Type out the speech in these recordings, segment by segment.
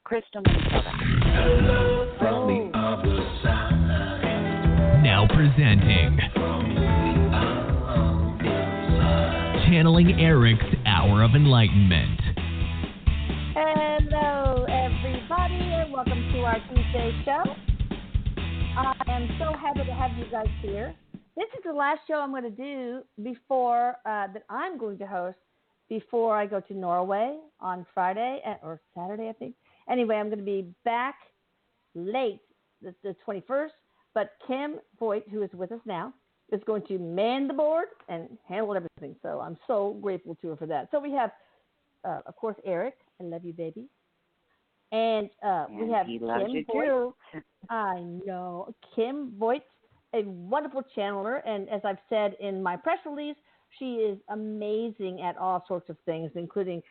Crystal Minnesota. Hello from the other side. Now presenting Channeling Erik's Hour of Enlightenment. Hello, everybody, and welcome to our Tuesday show. I am so happy to have you guys here. This is the last show I'm going to do before that I'm going to host before I go to Norway on Friday or Saturday, I think. Anyway, I'm going to be back late, the 21st, but Kim Voigt, who is with us now, is going to man the board and handle everything. So I'm so grateful to her for that. So we have, of course, Erik. I love you, baby. And we have he loves Kim you Voigt. too. I know. Kim Voigt, a wonderful channeler. And as I've said in my press release, she is amazing at all sorts of things, including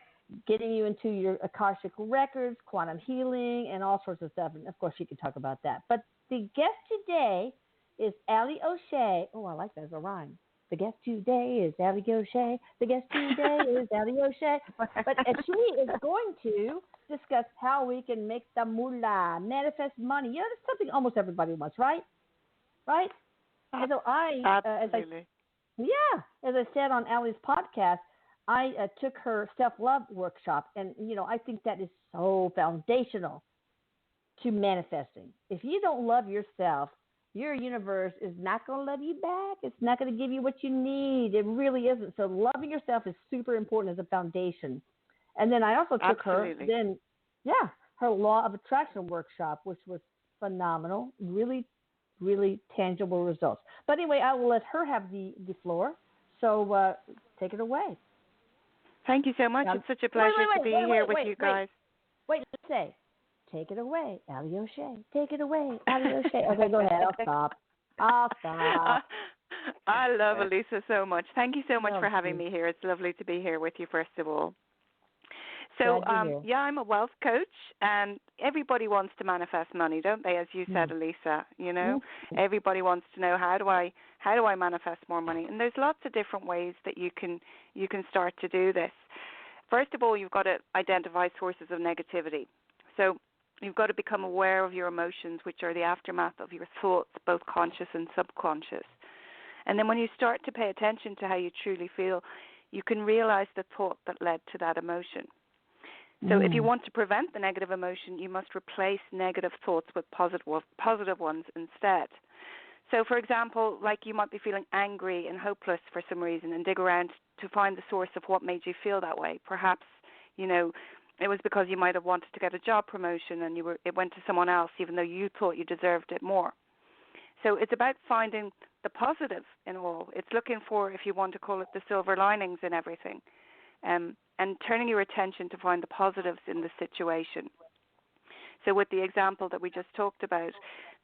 getting you into your Akashic records, quantum healing, and all sorts of stuff. And, of course, she can talk about that. But the guest today is Allie O'Shea. Oh, I like that as a rhyme. The guest today is Allie O'Shea. The guest today is Allie O'Shea. But she is going to discuss how we can make the moolah, manifest money. You know, that's something almost everybody wants, right? Right? And so Absolutely. as I said on Allie's podcast, I took her self-love workshop, and, you know, I think that is so foundational to manifesting. If you don't love yourself, your universe is not going to love you back. It's not going to give you what you need. It really isn't. So loving yourself is super important as a foundation. And then I also took her law of attraction workshop, which was phenomenal, really, really tangible results. But anyway, I will let her have the floor. So take it away. Thank you so much. It's such a pleasure to be here with you guys. Wait, let's say, take it away, Allie O'Shea. Take it away, Allie O'Shea. Okay, go ahead. I'll stop. I love Elisa so much. Thank you so much for having me here. It's lovely to be here with you, first of all. So, I'm a wealth coach, and everybody wants to manifest money, don't they? As you said, Elisa, you know, everybody wants to know how do I manifest more money? And there's lots of different ways that you can start to do this. First of all, you've got to identify sources of negativity. So you've got to become aware of your emotions, which are the aftermath of your thoughts, both conscious and subconscious. And then when you start to pay attention to how you truly feel, you can realize the thought that led to that emotion. So if you want to prevent the negative emotion, you must replace negative thoughts with positive ones instead. So, for example, like you might be feeling angry and hopeless for some reason, and dig around to find the source of what made you feel that way. Perhaps, you know, it was because you might have wanted to get a job promotion and it went to someone else, even though you thought you deserved it more. So it's about finding the positive in all. It's looking for, if you want to call it, the silver linings in everything. And turning your attention to find the positives in the situation. So with the example that we just talked about,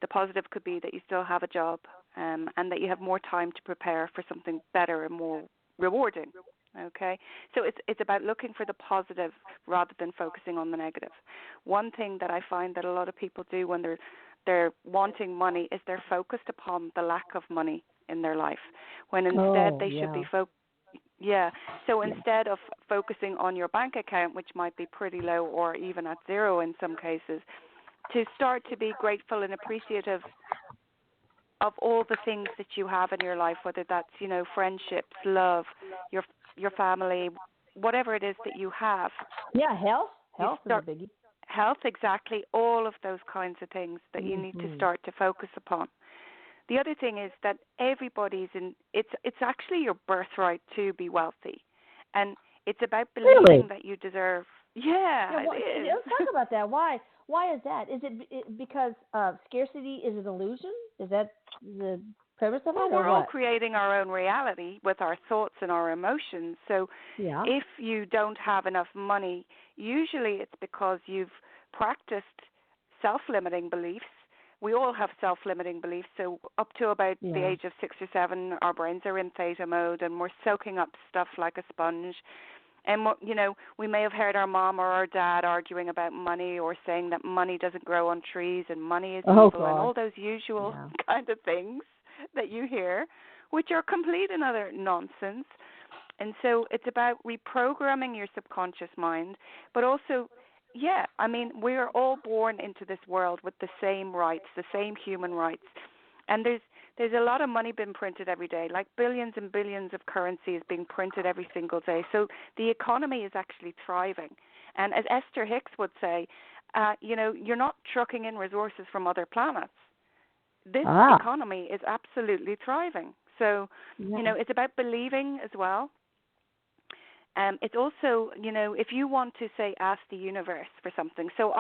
the positive could be that you still have a job and that you have more time to prepare for something better and more rewarding. Okay? So it's about looking for the positive rather than focusing on the negative. One thing that I find that a lot of people do when they're wanting money is they're focused upon the lack of money in their life, when instead they should be focused. Yeah, so instead of focusing on your bank account, which might be pretty low or even at zero in some cases, to start to be grateful and appreciative of all the things that you have in your life, whether that's, you know, friendships, love, your family, whatever it is that you have. Yeah, health is a biggie. Health, exactly, all of those kinds of things that you need to start to focus upon. The other thing is that everybody's it's actually your birthright to be wealthy. And it's about believing that you deserve. Yeah, it is. Let's talk about that. Why is that? Is it because scarcity is an illusion? Is that the premise of it? Well, we're all creating our own reality with our thoughts and our emotions. So if you don't have enough money, usually it's because you've practiced self-limiting beliefs. We all have self-limiting beliefs. So up to about the age of 6 or 7, our brains are in theta mode and we're soaking up stuff like a sponge. And, you know, we may have heard our mom or our dad arguing about money or saying that money doesn't grow on trees and money is evil and all those usual kind of things that you hear, which are complete and utter nonsense. And so it's about reprogramming your subconscious mind, but also Yeah, I mean, we're all born into this world with the same rights, the same human rights. And there's a lot of money being printed every day, like billions and billions of currency is being printed every single day. So the economy is actually thriving. And as Esther Hicks would say, you're not trucking in resources from other planets. This economy is absolutely thriving. So, it's about believing as well. It's also, if you want to say ask the universe for something. So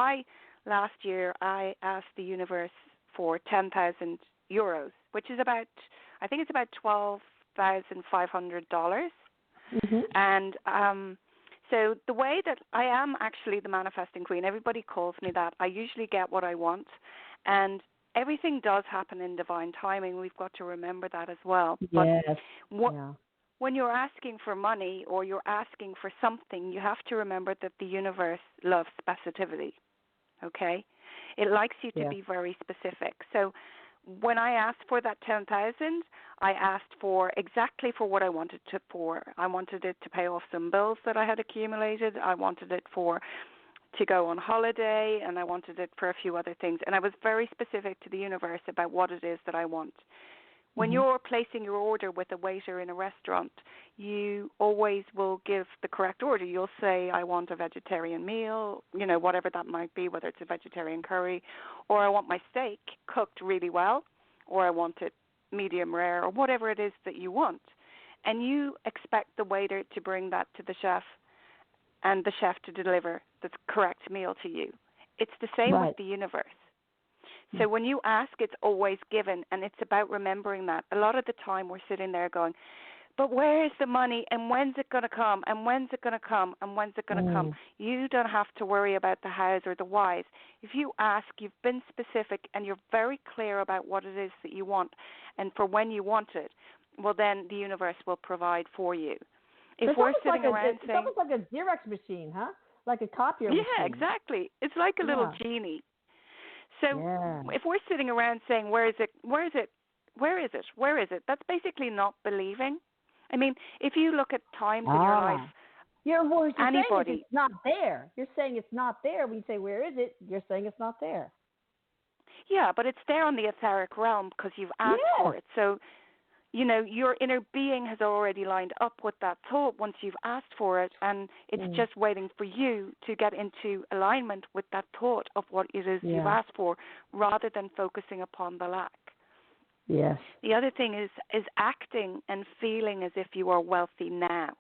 last year I asked the universe for 10,000 euros, which is about $12,500. Mm-hmm. And so the way that I am actually the manifesting queen, everybody calls me that. I usually get what I want, and everything does happen in divine timing. We've got to remember that as well. Yes. But when you're asking for money or you're asking for something, you have to remember that the universe loves specificity, okay? It likes you to be very specific. So when I asked for that 10,000, I asked for exactly for what I wanted it for. I wanted it to pay off some bills that I had accumulated. I wanted it to go on holiday, and I wanted it for a few other things. And I was very specific to the universe about what it is that I want. When you're placing your order with a waiter in a restaurant, you always will give the correct order. You'll say, I want a vegetarian meal, whatever that might be, whether it's a vegetarian curry, or I want my steak cooked really well, or I want it medium rare, or whatever it is that you want. And you expect the waiter to bring that to the chef and the chef to deliver the correct meal to you. It's the same with the universe. So when you ask, it's always given, and it's about remembering that. A lot of the time we're sitting there going, but where is the money, and when's it going to come, and when's it going to come, and when's it going to come? You don't have to worry about the hows or the whys. If you ask, you've been specific, and you're very clear about what it is that you want and for when you want it, well, then the universe will provide for you. If we're sitting around saying... It's almost like a Xerox machine, huh? Like a copier machine. Yeah, exactly. It's like a little genie. So if we're sitting around saying, where is it, that's basically not believing. I mean, if you look at times in your life, you're saying it's not there. You're saying it's not there. When you say, where is it, you're saying it's not there. Yeah, but it's there on the etheric realm because you've asked for it. So, your inner being has already lined up with that thought once you've asked for it, and it's just waiting for you to get into alignment with that thought of what it is you've asked for, rather than focusing upon the lack. Yes. The other thing is acting and feeling as if you are wealthy now.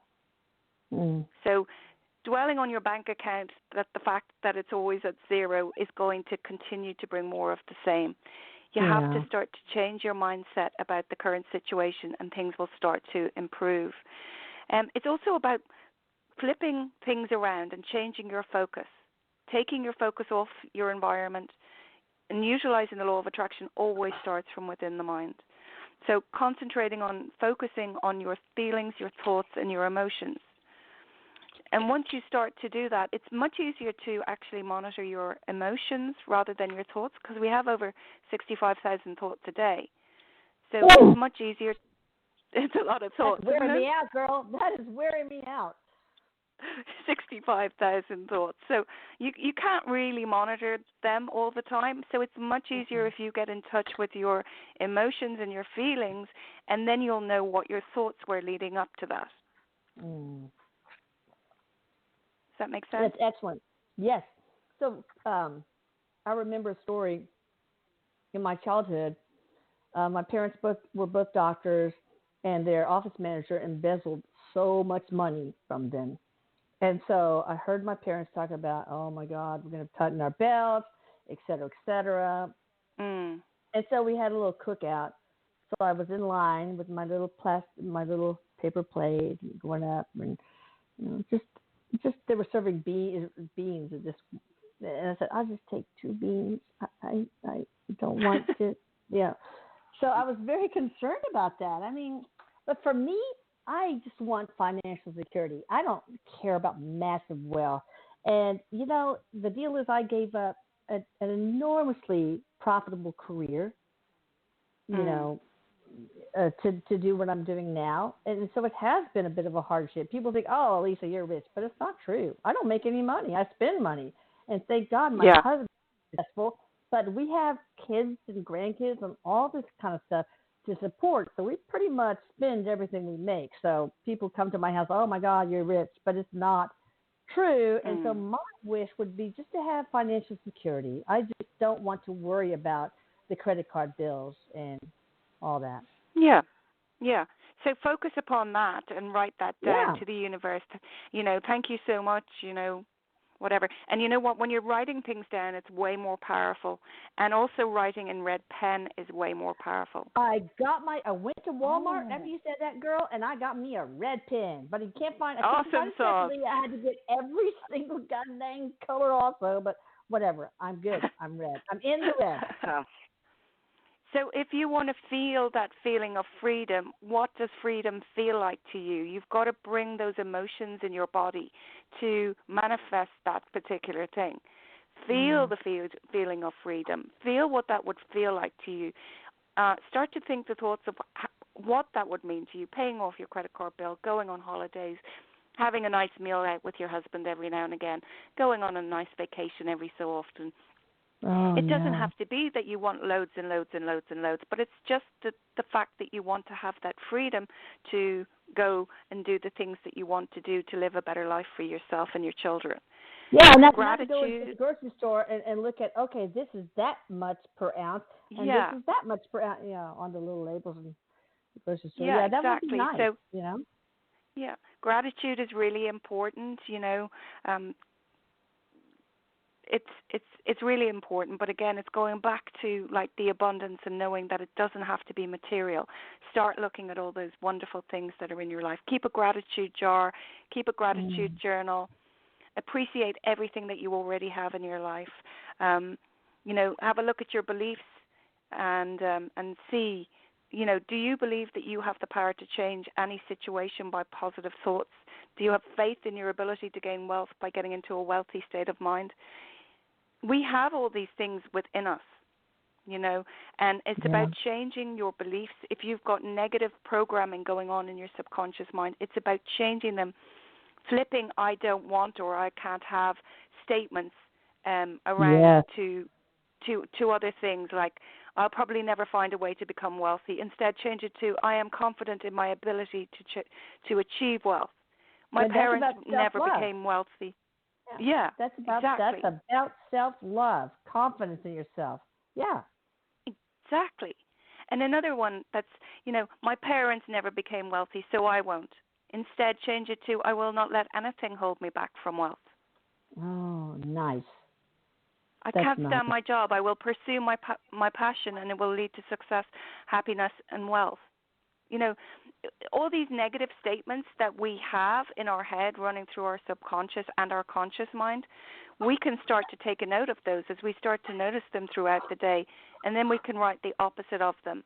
So dwelling on your bank account, that the fact that it's always at zero is going to continue to bring more of the same. You have to start to change your mindset about the current situation, and things will start to improve. It's also about flipping things around and changing your focus, taking your focus off your environment, and utilizing the law of attraction always starts from within the mind. So focusing on your feelings, your thoughts, and your emotions. And once you start to do that, it's much easier to actually monitor your emotions rather than your thoughts, because we have over 65,000 thoughts a day. So it's much easier. It's a lot of thoughts. That's wearing me out, girl. That is wearing me out. 65,000 thoughts. So you can't really monitor them all the time. So it's much easier if you get in touch with your emotions and your feelings, and then you'll know what your thoughts were leading up to that. Does that make sense? That's excellent. Yes. So I remember a story in my childhood. My parents were both doctors, and their office manager embezzled so much money from them. And so I heard my parents talk about, oh, my God, we're going to tighten our belts, et cetera, et cetera. And so we had a little cookout. So I was in line with my little paper plate, going up, and just they were serving beans and I said, I'll just take 2 beans. I don't want to, So I was very concerned about that. I mean, but for me, I just want financial security. I don't care about massive wealth. And, the deal is I gave up an enormously profitable career, to do what I'm doing now. And so it has been a bit of a hardship. People think, oh, Lisa, you're rich. But it's not true. I don't make any money. I spend money. And thank God my husband is successful. But we have kids and grandkids and all this kind of stuff to support. So we pretty much spend everything we make. So people come to my house, oh my God, you're rich, but it's not true. And so my wish would be just to have financial security. I just don't want to worry about the credit card bills and all that. Yeah. Yeah. So focus upon that and write that down to the universe. Thank you so much, whatever. And you know what? When you're writing things down, it's way more powerful. And also writing in red pen is way more powerful. I went to Walmart after you said that, girl, and I got me a red pen. But you can't find it. Awesome sauce. I had to get every single goddamn color also, but whatever. I'm good. I'm red. I'm in the red. So if you want to feel that feeling of freedom, what does freedom feel like to you? You've got to bring those emotions in your body to manifest that particular thing. Feel the feeling of freedom. Feel what that would feel like to you. Start to think the thoughts of what that would mean to you, paying off your credit card bill, going on holidays, having a nice meal out with your husband every now and again, going on a nice vacation every so often. It doesn't have to be that you want loads and loads and loads and loads, but it's just the fact that you want to have that freedom to go and do the things that you want to do to live a better life for yourself and your children. Yeah, and that's not to go to the grocery store and look at, okay, this is that much per ounce, and this is that much per ounce, on the little labels in the grocery store. Yeah, that exactly. would be nice, So, yeah, gratitude is really important, It's really important, but again, it's going back to like the abundance and knowing that it doesn't have to be material. Start looking at all those wonderful things that are in your life. Keep a gratitude jar, keep a gratitude journal. Appreciate everything that you already have in your life. Have a look at your beliefs and see, do you believe that you have the power to change any situation by positive thoughts? Do you have faith in your ability to gain wealth by getting into a wealthy state of mind? We have all these things within us, and it's about changing your beliefs. If you've got negative programming going on in your subconscious mind, it's about changing them, flipping I don't want or I can't have statements around to other things like I'll probably never find a way to become wealthy. Instead, change it to I am confident in my ability to achieve wealth. My parents never became wealthy. Yeah, that's about self-love, confidence in yourself. Yeah, exactly. And another one that's my parents never became wealthy, so I won't. Instead, change it to I will not let anything hold me back from wealth. Oh, nice. I can't stand my job. I will pursue my passion, and it will lead to success, happiness, and wealth. All these negative statements that we have in our head running through our subconscious and our conscious mind, we can start to take a note of those as we start to notice them throughout the day, and then we can write the opposite of them.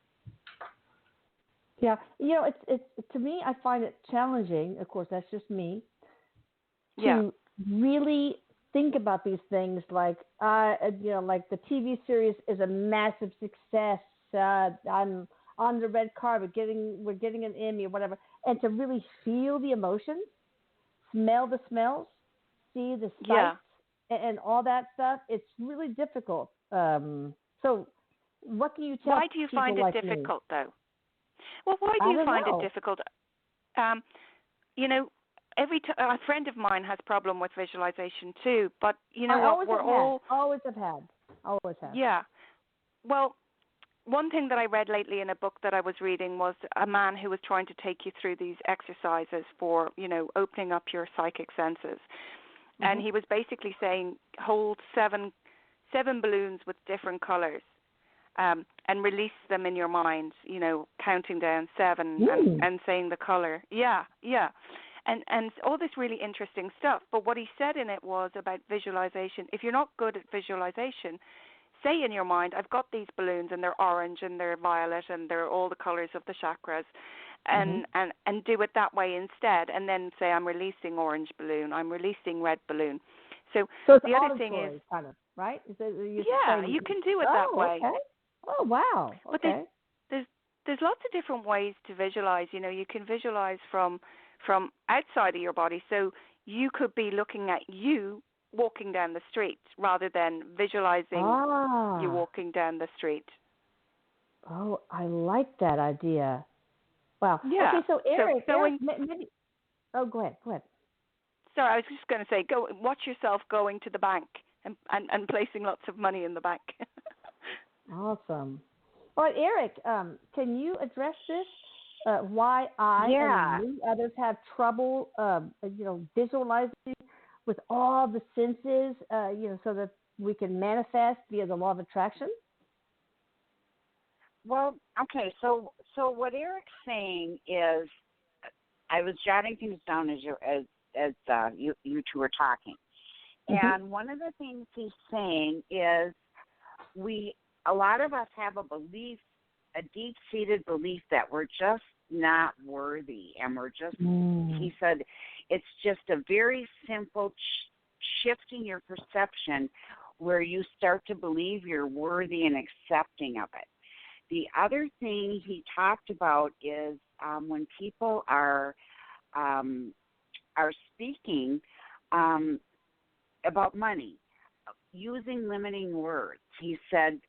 Yeah, it's to me, I find it challenging. Of course, that's just me. To really think about these things, like like the TV series is a massive success. I'm on the red carpet, we're getting an Emmy or whatever, and to really feel the emotions, smell the smells, see the sights, and all that stuff, it's really difficult. So what can you tell Why do you people find it like difficult, me? though? Well, why do you find it difficult? A friend of mine has problem with visualization too, but always have had. Yeah. Well, one thing that I read lately in a book that I was reading was a man who was trying to take you through these exercises for, opening up your psychic senses. And he was basically saying hold seven balloons with different colors and release them in your mind, counting down 7 and saying the color. Yeah. And all this really interesting stuff. But what he said in it was about visualization. If you're not good at visualization, say in your mind, I've got these balloons and they're orange and they're violet and they're all the colors of the chakras, and do it that way instead. And then say, I'm releasing orange balloon, I'm releasing red balloon. So it's the other thing is, kind of, right? You can do it that way. Okay. Oh, wow. Okay. But there's lots of different ways to visualize. You can visualize from outside of your body. So you could be looking at you walking down the street rather than visualizing you walking down the street. Oh, I like that idea. Wow. Yeah. Okay, so Erik, maybe. Oh, go ahead. So I was just going to say, go watch yourself going to the bank and placing lots of money in the bank. Awesome. All right, Erik, can you address this? Why I and many others have trouble, visualizing with all the senses, so that we can manifest via the law of attraction? Well, okay. So what Erik's saying is, I was jotting things down as you two were talking, and one of the things he's saying is a lot of us have a belief, a deep-seated belief that we're just not worthy, and we're just. He said, it's just a very simple shifting your perception, where you start to believe you're worthy and accepting of it. The other thing he talked about is when people are speaking about money, using limiting words. He said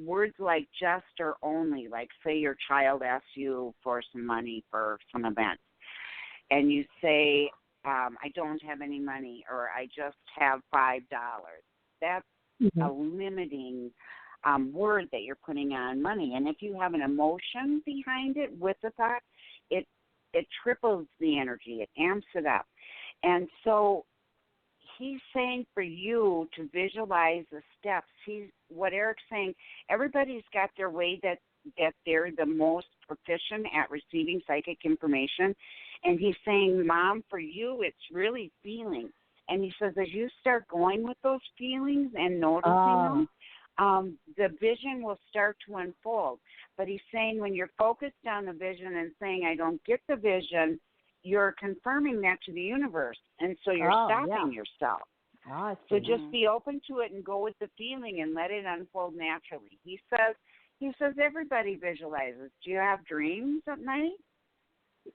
words like just or only, like say your child asks you for some money for some event, and you say, I don't have any money, or I just have $5. That's a limiting word that you're putting on money. And if you have an emotion behind it with the thought, it triples the energy, it amps it up. And so he's saying for you to visualize the steps. What Erik's saying, everybody's got their way that they're the most proficient at receiving psychic information. And he's saying, Mom, for you, it's really feeling. And he says, as you start going with those feelings and noticing them, the vision will start to unfold. But he's saying when you're focused on the vision and saying, I don't get the vision, you're confirming that to the universe. And so you're stopping yourself. So just be open to it and go with the feeling and let it unfold naturally. He says everybody visualizes. Do you have dreams at night?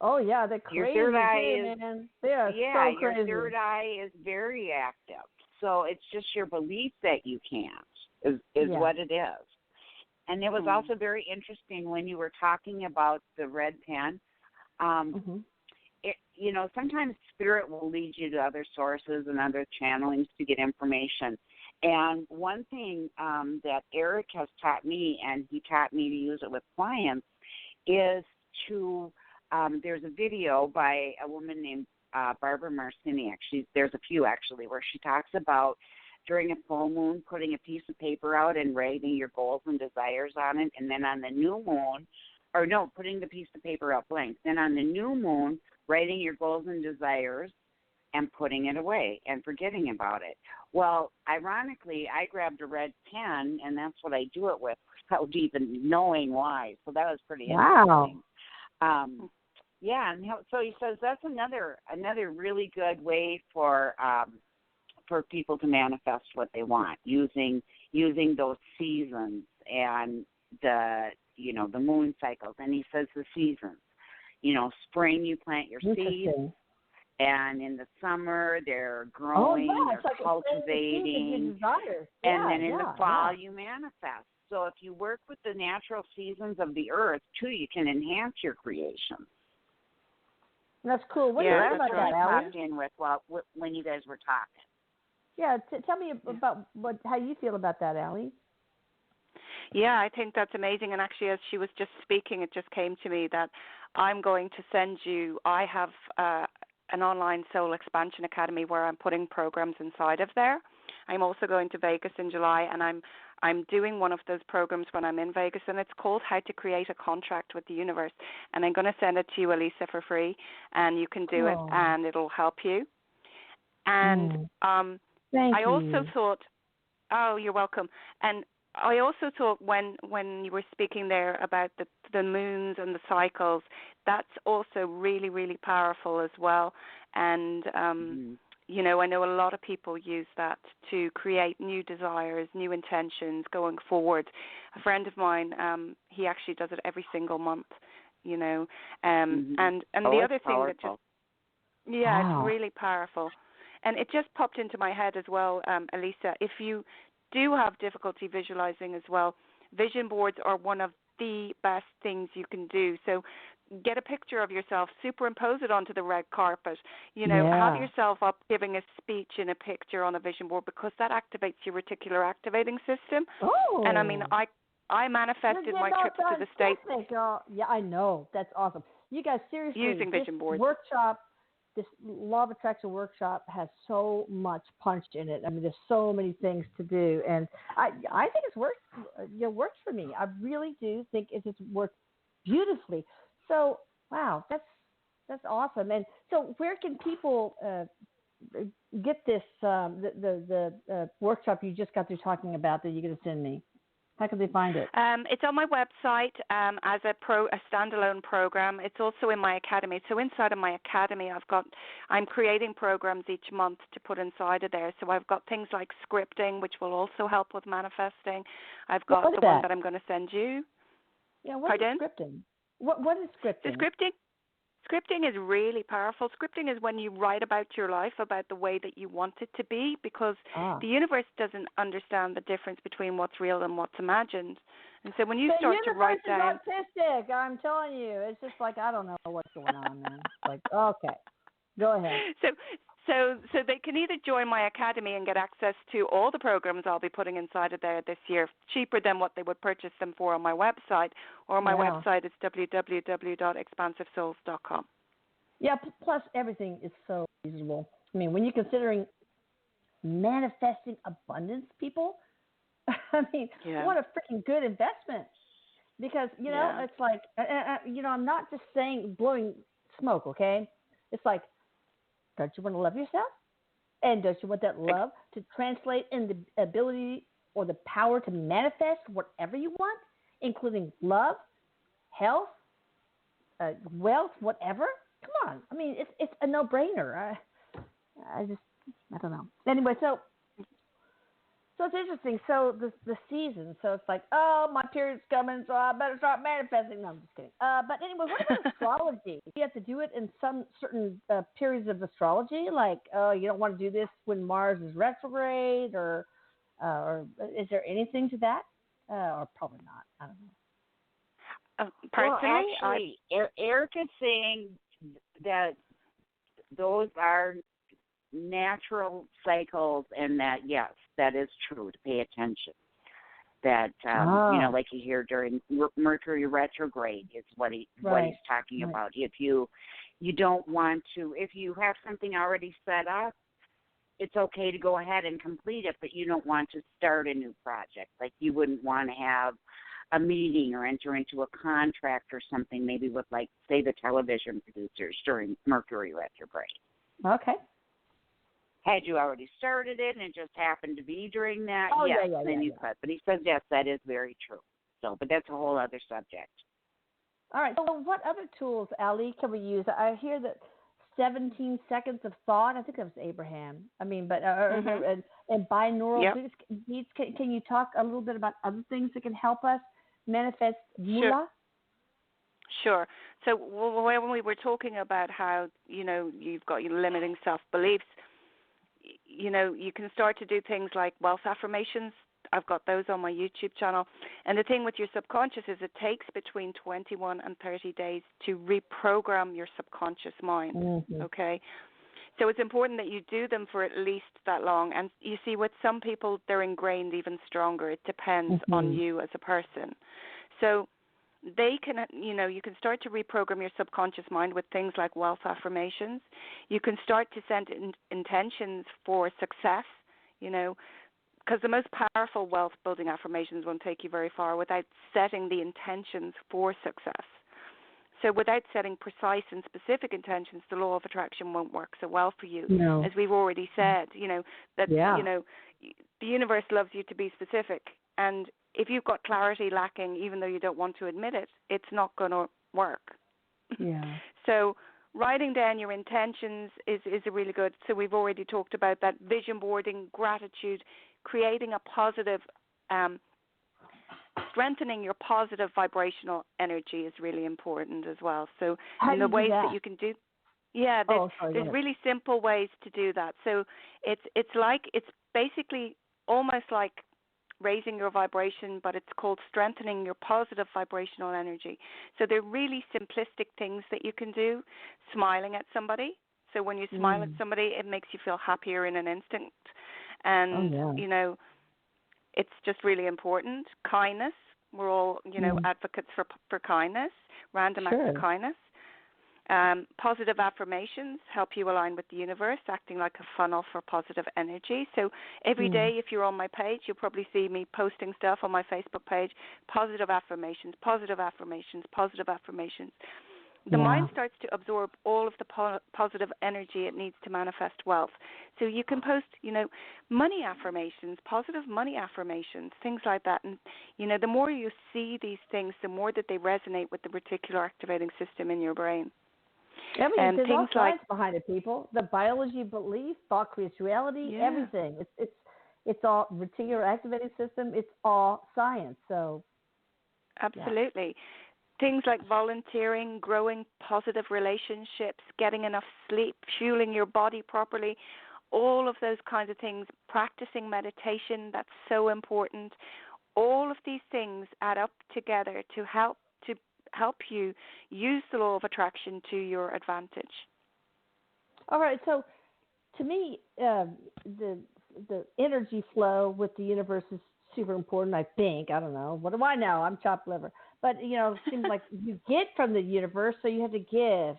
Oh, yeah, they're crazy. Your third eye man. They are so crazy. Your third eye is very active. So it's just your belief that you can't is what it is. And it was also very interesting when you were talking about the red pen. Sometimes spirit will lead you to other sources and other channelings to get information. And one thing that Erik has taught me, and he taught me to use it with clients, is to there's a video by a woman named Barbara Marciniak. There's a few, actually, where she talks about during a full moon putting a piece of paper out and writing your goals and desires on it, and then on the new moon, putting the piece of paper out blank. Then on the new moon, writing your goals and desires and putting it away and forgetting about it. Well, ironically, I grabbed a red pen, and that's what I do it with without even knowing why. So that was pretty interesting. And so he says that's another really good way for people to manifest what they want, using those seasons and the moon cycles. And he says the seasons. Spring you plant your seeds, and in the summer they're growing, they're cultivating, and then in the fall you manifest. So if you work with the natural seasons of the earth too, you can enhance your creation. That's cool. What do you think about that, Allie? Popped in with when you guys were talking. Yeah, tell me about how you feel about that, Allie. Yeah, I think that's amazing. And actually, as she was just speaking, it just came to me that I'm going to send you. I have an online Soul Expansion Academy where I'm putting programs inside of there. I'm also going to Vegas in July, and I'm doing one of those programs when I'm in Vegas, and it's called How to Create a Contract with the Universe. And I'm going to send it to you, Elisa, for free, and you can do it, and it'll help you. And I also thought, you're welcome. And I also thought when you were speaking there about the moons and the cycles, that's also really, really powerful as well. And, I know a lot of people use that to create new desires, new intentions going forward. A friend of mine, he actually does it every single month, and the other thing powerful. that just, it's really powerful. And it just popped into my head as well, Elisa, if you do have difficulty visualizing as well, vision boards are one of the best things you can do. So get a picture of yourself, superimpose it onto the red carpet, have yourself up giving a speech in a picture on a vision board, because that activates your reticular activating system. Oh. And I mean, I manifested my trips to the States. Yeah, I know. That's awesome. You guys, seriously, using vision boards. This Law of Attraction workshop has so much punch in it. I mean, there's so many things to do, and I think it's works for me. I really do think it's worked beautifully. So, wow, that's awesome. And so, where can people get this the workshop you just got through talking about that you're going to send me? How can they find it? It's on my website as a standalone program. It's also in my academy. So inside of my academy, I'm creating programs each month to put inside of there. So I've got things like scripting, which will also help with manifesting. I've got the one that I'm going to send you. Yeah, what is scripting? What is scripting? So scripting is really powerful. Scripting is when you write about your life, about the way that you want it to be, because the universe doesn't understand the difference between what's real and what's imagined. And so when you start to write down... The universe is autistic, I'm telling you. It's just like, I don't know what's going on, man. Like, okay, go ahead. So they can either join my academy and get access to all the programs I'll be putting inside of there this year, cheaper than what they would purchase them for on my website, or my website is www.expansivesouls.com. Yeah, plus everything is so reasonable. I mean, when you're considering manifesting abundance, people, I mean, what a freaking good investment. Because, it's like, I'm not just saying blowing smoke, okay? It's like, don't you want to love yourself? And don't you want that love to translate in the ability or the power to manifest whatever you want, including love, health, wealth, whatever? Come on. I mean, it's a no-brainer. I don't know. Anyway, so it's interesting. So the season, so it's like, oh, my period's coming, so I better start manifesting. No, I'm just kidding. But anyway, what about astrology? Do you have to do it in some certain periods of astrology? Like, you don't want to do this when Mars is retrograde, or is there anything to that? Or probably not. I don't know. Personally, well, actually, Erik is saying that those are natural cycles, and that yes, that is true, to pay attention. That like you hear during Mercury retrograde is what he's talking about. If you don't want to, if you have something already set up, it's okay to go ahead and complete it, but you don't want to start a new project. Like you wouldn't want to have a meeting or enter into a contract or something, maybe with, like, say, the television producers during Mercury retrograde. Okay. Had you already started it and it just happened to be during that, then you could. But he says, yes, that is very true. So, but that's a whole other subject. All right. So what other tools, Ali, can we use? I hear that 17 seconds of thought. I think that was Abraham. I mean, but and binaural beats. Can you talk a little bit about other things that can help us manifest moolah? Sure. So when we were talking about how, you've got your limiting self-beliefs, you can start to do things like wealth affirmations. I've got those on my YouTube channel. And the thing with your subconscious is it takes between 21 and 30 days to reprogram your subconscious mind, okay? So it's important that you do them for at least that long. And you see, with some people, they're ingrained even stronger. It depends on you as a person. So they can, you can start to reprogram your subconscious mind with things like wealth affirmations. You can start to send intentions for success, because the most powerful wealth-building affirmations won't take you very far without setting the intentions for success. So without setting precise and specific intentions, the law of attraction won't work so well for you. No. As we've already said, the universe loves you to be specific. And if you've got clarity lacking, even though you don't want to admit it, it's not going to work. Yeah. So writing down your intentions is a really good. So we've already talked about that. Vision boarding, gratitude, creating a positive, strengthening your positive vibrational energy is really important as well. So in the ways that you can do, Yeah, there's really simple ways to do that. So it's basically almost like raising your vibration, but it's called strengthening your positive vibrational energy. So they're really simplistic things that you can do. Smiling at somebody. So when you smile at somebody, it makes you feel happier in an instant. And, you know, it's just really important. Kindness. We're all, you know, advocates for kindness, random acts of kindness. Positive affirmations help you align with the universe, acting like a funnel for positive energy. So every day, if you're on my page, you'll probably see me posting stuff on my Facebook page, positive affirmations, positive affirmations, positive affirmations. The mind starts to absorb all of the positive energy it needs to manifest wealth. So you can post, you know, money affirmations, positive money affirmations, things like that. And, you know, the more you see these things, the more that they resonate with the reticular activating system in your brain. Yeah, I mean, there's all science behind it, people. The biology belief, thought creates reality, everything. It's all reticular activating system. It's all science. So absolutely. Things like volunteering, growing positive relationships, getting enough sleep, fueling your body properly, all of those kinds of things, practicing meditation, that's so important. All of these things add up together to help you use the law of attraction to your advantage. All right, so to me, the energy flow with the universe is super important, I think. I don't know. What do I know? I'm chopped liver. But, you know, it seems like you get from the universe, so you have to give.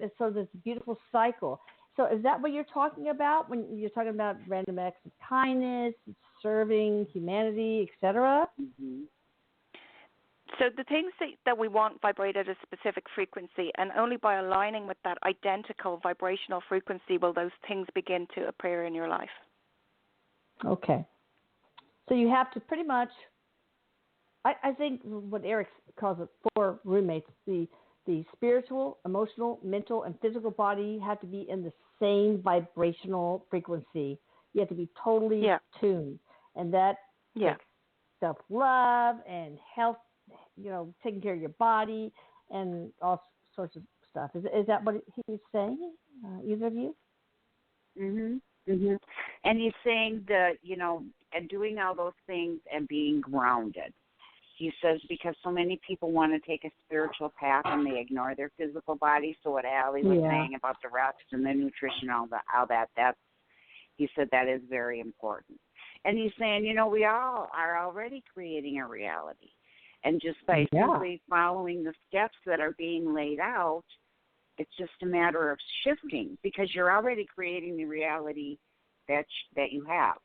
And so there's a beautiful cycle. So is that what you're talking about when you're talking about random acts of kindness, serving humanity, etc.? Mm-hmm. So the things that we want vibrate at a specific frequency, and only by aligning with that identical vibrational frequency will those things begin to appear in your life. Okay. So you have to pretty much, I think what Erik calls it 4 roommates, the spiritual, emotional, mental, and physical body have to be in the same vibrational frequency. You have to be totally tuned. And that takes self-love and health, you know, taking care of your body and all sorts of stuff. Is that what he's saying, either of you? Mm-hmm. Mm-hmm. And he's saying that, you know, and doing all those things and being grounded. He says because so many people want to take a spiritual path and they ignore their physical body. So what Allie was saying about the reps and the nutrition, all that, he said that is very important. And he's saying, you know, we all are already creating a reality. And just by simply following the steps that are being laid out, it's just a matter of shifting because you're already creating the reality that you have.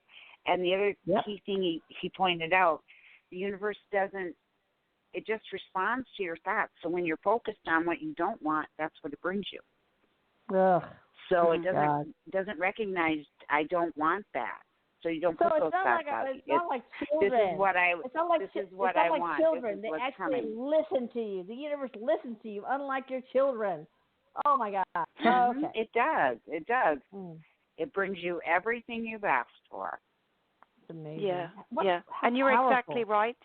And the other key thing he pointed out, the universe it just responds to your thoughts. So when you're focused on what you don't want, that's what it brings you. Ugh. So it doesn't recognize, I don't want that. So you don't put those thoughts out. It's not like children. This is what I want. Children. They actually listen to you. The universe listens to you, unlike your children. Oh, my God. Mm-hmm. Okay. It does. It brings you everything you've asked for. It's amazing. Yeah. And you're exactly right.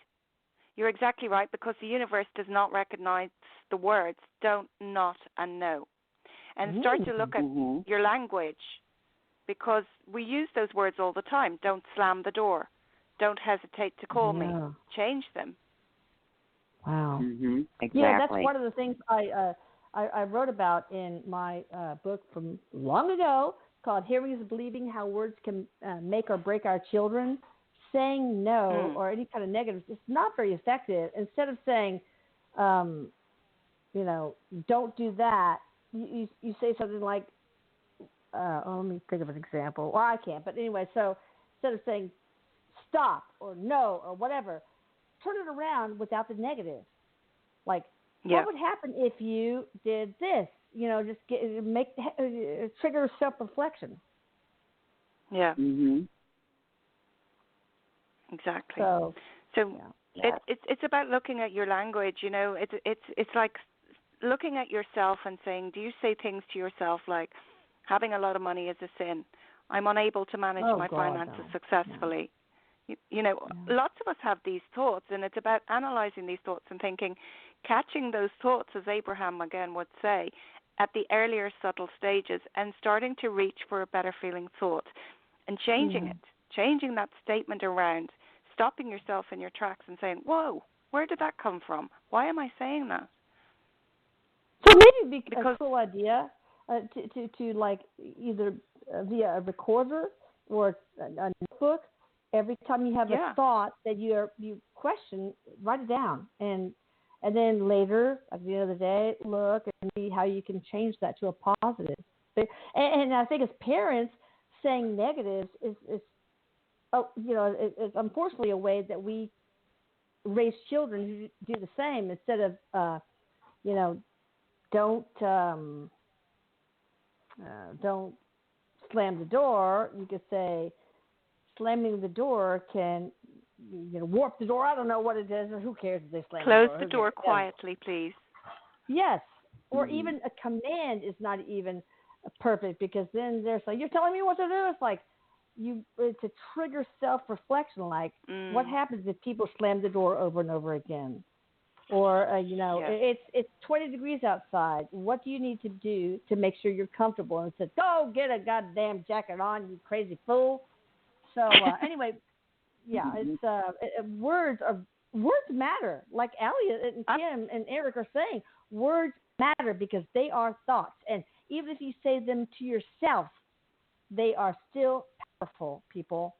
You're exactly right because the universe does not recognize the words don't, not, and no. And start to look at your language because we use those words all the time. Don't slam the door. Don't hesitate to call me. Change them. Wow. Mm-hmm. Exactly. Yeah, that's one of the things I wrote about in my book from long ago called Hearing is Believing, How Words Can Make or Break Our Children. Saying no or any kind of negative is not very effective. Instead of saying, you know, don't do that, you say something like, let me think of an example. Well, I can't. But anyway, so instead of saying stop or no or whatever, turn it around without the negative. Like, what would happen if you did this? You know, just trigger self-reflection. Yeah. Mm-hmm. Exactly. So it's about looking at your language. You know, it's like looking at yourself and saying, do you say things to yourself like, having a lot of money is a sin. I'm unable to manage my finances successfully. No. You know, lots of us have these thoughts, and it's about analyzing these thoughts and thinking, catching those thoughts, as Abraham again would say, at the earlier subtle stages and starting to reach for a better feeling thought and changing it, changing that statement around, stopping yourself in your tracks and saying, whoa, where did that come from? Why am I saying that? So maybe because a cool idea to like either via a recorder or a notebook, every time you have a thought that you question, write it down, and then later at the end of the day, look and see how you can change that to a positive. And I think as parents, saying negatives is it's unfortunately a way that we raise children who do the same instead of don't slam the door. You could say slamming the door can warp the door. I don't know what it is, or who cares if they slam the door. Close the door quietly, please. Yes, or even a command is not even perfect, because then there's like, you're telling me what to do. It's like it's a trigger self-reflection. Like, what happens if people slam the door over and over again? Or it's 20 degrees outside. What do you need to do to make sure you're comfortable? And said, go get a goddamn jacket on, you crazy fool. So anyway, it's words matter. Like Allie and Kim and Erik are saying, words matter because they are thoughts, and even if you say them to yourself, they are still powerful, people.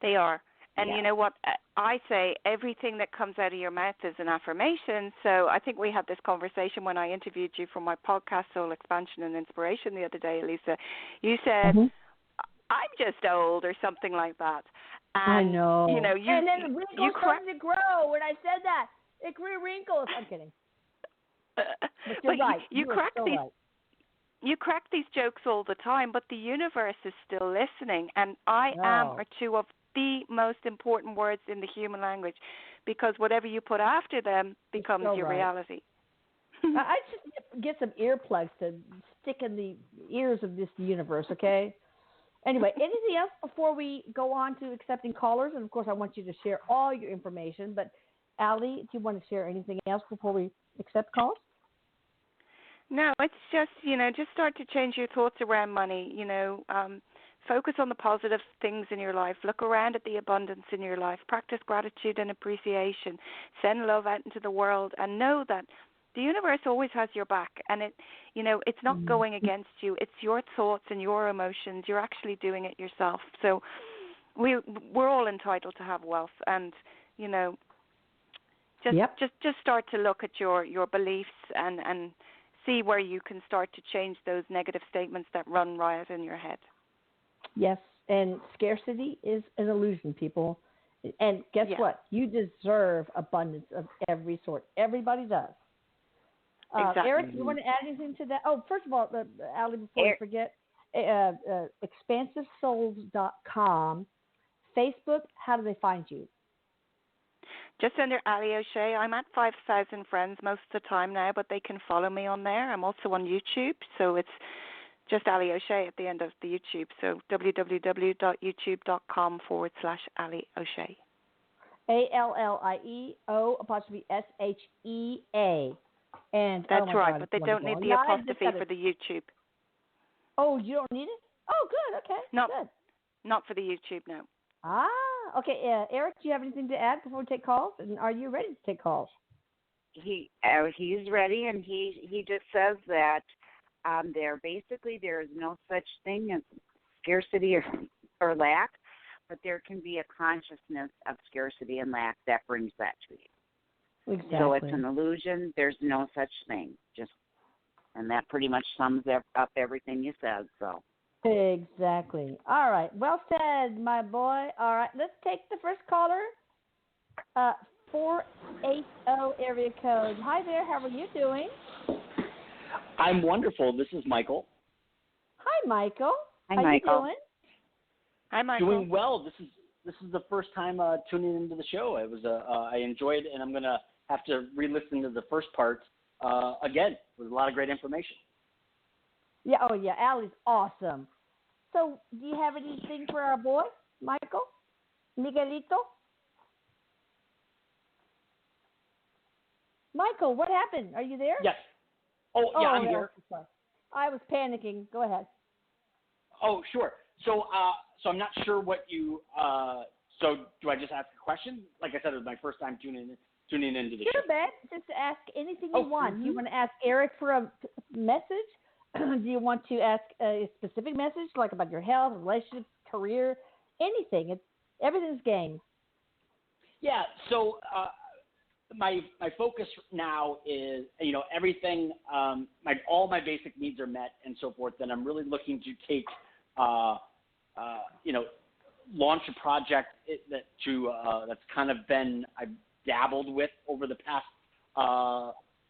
They are. And you know what? I say everything that comes out of your mouth is an affirmation. So I think we had this conversation when I interviewed you for my podcast, Soul Expansion and Inspiration, the other day, Lisa. You said, I'm just old, or something like that. And, I know. And then the wrinkles started to grow when I said that. It grew wrinkles. I'm kidding. But you're right. You crack so right. You crack these jokes all the time, but the universe is still listening. And I am are two of the most important words in the human language, because whatever you put after them becomes your reality. I just get some earplugs to stick in the ears of this universe, okay? Anyway, anything else before we go on to accepting callers? And, of course, I want you to share all your information. But, Allie, do you want to share anything else before we accept calls? No, it's just, just start to change your thoughts around money. Focus on the positive things in your life. Look around at the abundance in your life. Practice gratitude and appreciation. Send love out into the world, and know that the universe always has your back. And it's not going against you. It's your thoughts and your emotions. You're actually doing it yourself. So we're all entitled to have wealth, and just start to look at your beliefs and see where you can start to change those negative statements that run riot in your head. Yes, and scarcity is an illusion, people. And guess what? You deserve abundance of every sort. Everybody does. Exactly. Erik, you want to add anything to that? Oh, first of all, Allie, before you forget, expansivesouls.com. Facebook, how do they find you? Just under Allie O'Shea. I'm at 5,000 friends most of the time now, but they can follow me on there. I'm also on YouTube, so it's just Allie O'Shea at the end of the YouTube. So www.youtube.com/Allie O'Shea. ALLIEO_SHEA. And that's right, but they don't need the apostrophe for the YouTube. Oh, you don't need it? Oh, good. Okay. Good. Not for the YouTube, no. Okay. Erik, do you have anything to add before we take calls? And are you ready to take calls? He's ready, and he just says that there is no such thing as scarcity or lack, but there can be a consciousness of scarcity and lack that brings that to you. Exactly. So it's an illusion. There's no such thing. And that pretty much sums up everything you said. So. Exactly. All right. Well said, my boy. All right. Let's take the first caller. 480 area code. Hi there. How are you doing? I'm wonderful. This is Michael. Hi, Michael. Hi, How Michael. you doing? Hi, Michael. Doing well. This is the first time tuning into the show. It was I enjoyed it, and I'm gonna have to re-listen to the first part again. It was a lot of great information. Yeah. Oh, yeah. Allie's awesome. So, do you have anything for our boy, Michael? Miguelito? Michael, what happened? Are you there? Yes. I'm here. Sorry. I was panicking. Go ahead. Oh, sure. So I'm not sure what you. So do I just ask a question? Like I said, it was my first time tuning into the show. Sure, Ben. Just ask anything you want. Mm-hmm. Do you want to ask Erik for a message? Do you want to ask a specific message, like about your health, relationships, career, anything? Everything's game. Yeah. So my focus now is, everything. All my basic needs are met and so forth. And I'm really looking to take, launch a project that's kind of been I've dabbled with over the past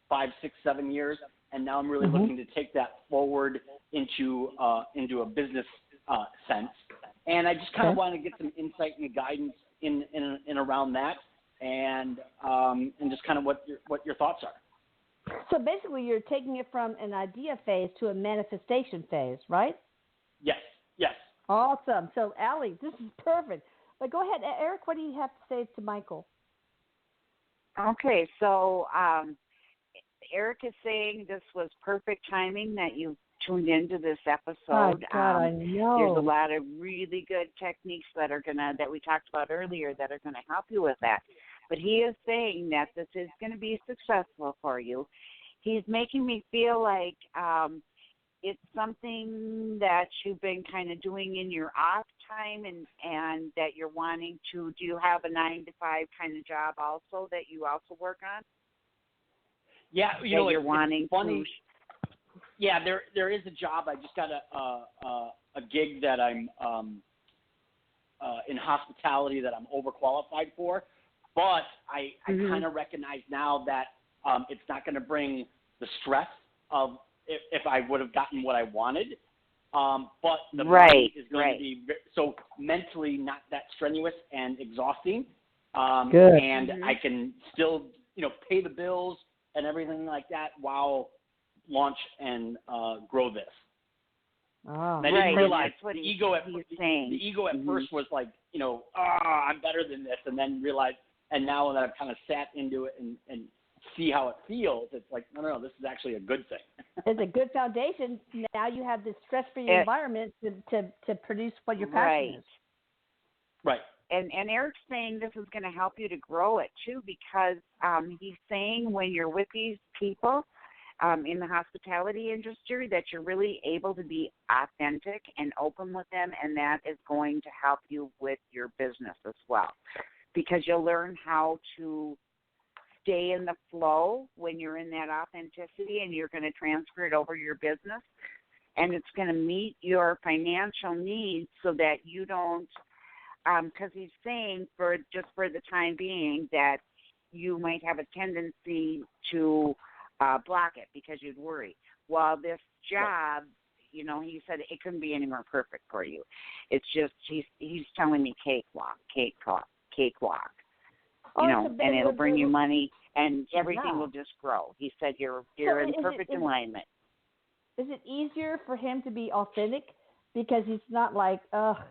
5, 6, 7 years, and now I'm really looking to take that forward into a business sense. And I just kind of want to get some insight and guidance in around that, and just kind of what your thoughts are. So basically, you're taking it from an idea phase to a manifestation phase, right? Yes. Awesome. So, Allie, this is perfect. But go ahead, Erik. What do you have to say to Michael? Okay, so Erik is saying this was perfect timing that you tuned into this episode. Oh, God, I know. There's a lot of really good techniques that we talked about earlier that are gonna help you with that. But he is saying that this is going to be successful for you. He's making me feel like it's something that you've been kind of doing in your off time, and that you're wanting to. Do you have a 9-to-5 kind of job also that you also work on? Yeah, you're wanting funny. to. Yeah, there is a job. I just got a gig that I'm in hospitality that I'm overqualified for, but I kind of recognize now that it's not going to bring the stress of if I would have gotten what I wanted. But the money is going to be so mentally not that strenuous and exhausting. Good. And I can still, pay the bills and everything like that while launch and grow this. Oh, and I didn't realize that's what the ego at first was like, I'm better than this, and then realized, and now that I've kind of sat into it and see how it feels, it's like, no, this is actually a good thing. It's a good foundation. Now you have this stress-free environment to produce what your passion is. Right. And Erik's saying this is going to help you to grow it, too, because he's saying when you're with these people in the hospitality industry that you're really able to be authentic and open with them, and that is going to help you with your business as well, because you'll learn how to stay in the flow when you're in that authenticity, and you're going to transfer it over your business, and it's going to meet your financial needs so that you don't, because he's saying for the time being that you might have a tendency to block it because you'd worry. While this job, he said it couldn't be any more perfect for you. It's just he's telling me cakewalk. And it'll bring you money, and everything will just grow. He said you're in perfect alignment. Is it easier for him to be authentic because he's not like, I'm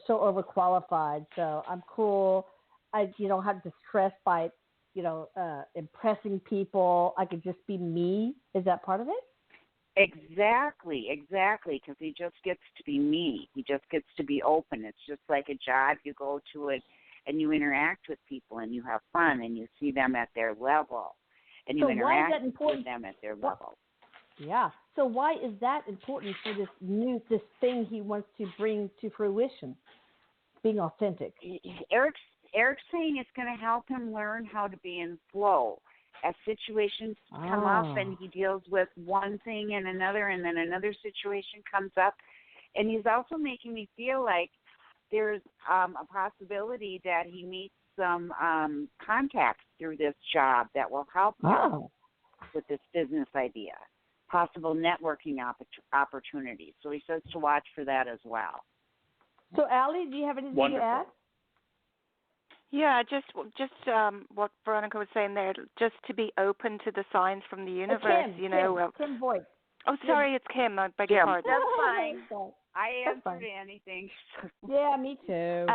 so overqualified, so I'm cool. I don't have to stress by impressing people. I could just be me. Is that part of it? Exactly, because he just gets to be me. He just gets to be open. It's just like a job. You go to it and you interact with people and you have fun and you see them at their level and you interact with them at their level. Yeah. So why is that important for this thing he wants to bring to fruition, being authentic? Erik's saying it's going to help him learn how to be in flow. As situations come up and he deals with one thing and another, and then another situation comes up. And he's also making me feel like there's a possibility that he meets some contacts through this job that will help him with this business idea, possible networking opportunities. So he says to watch for that as well. So, Allie, do you have anything to add? Yeah, just what Veronica was saying there, just to be open to the signs from the universe, Kim Voight. Oh, sorry, it's Kim. I beg your pardon. That's fine. I answered anything. Yeah, me too.